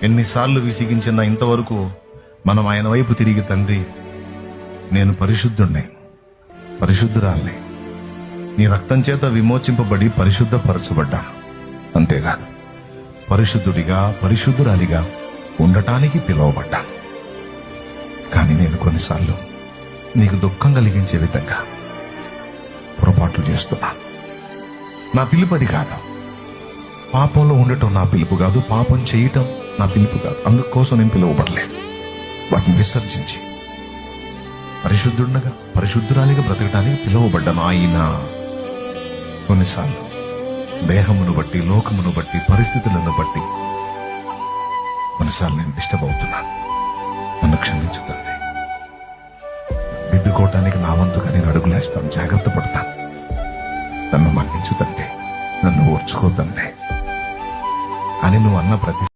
ఎన్నిసార్లు విసిగించిన ఇంతవరకు మనం ఆయన వైపు తిరిగి, తండ్రి నేను పరిశుద్ధుణ్ణి, పరిశుద్ధురాల్ని, నీ రక్తం చేత విమోచింపబడి పరిశుద్ధపరచబడ్డాను. అంతేకాదు, పరిశుద్ధుడిగా పరిశుద్ధురాలిగా ఉండటానికి పిలువబడ్డాను. కానీ నేను కొన్నిసార్లు నీకు దుఃఖం కలిగించే విధంగా పొరపాట్లు చేస్తున్నాను. నా పిలుపు అది కాదు. పాపంలో ఉండటం నా పిలుపు కాదు, పాపం చేయటం నా పిలుపు కాదు. అందుకోసం నేను పిలువబడలేదు. వాటిని విసర్జించి పరిశుద్ధుడిగా పరిశుద్ధురాలిగా బ్రతకడానికి పిలువబడ్డాను. ఆయన కొన్నిసార్లు దేహమును బట్టి, లోకమును బట్టి, పరిస్థితులను బట్టి కొన్నిసార్లు నేను డిస్టర్బ్ అవుతున్నాను. నన్ను క్షమించు తండ్రి. దిద్దుకోవటానికి నా వంతుగా నేను అడుగులేస్తాను, జాగ్రత్త పడతాను. నన్ను మన్నించు తండ్రి, నన్ను ఓర్చుకో తండ్రి అని నువ్వు అన్న ప్రతి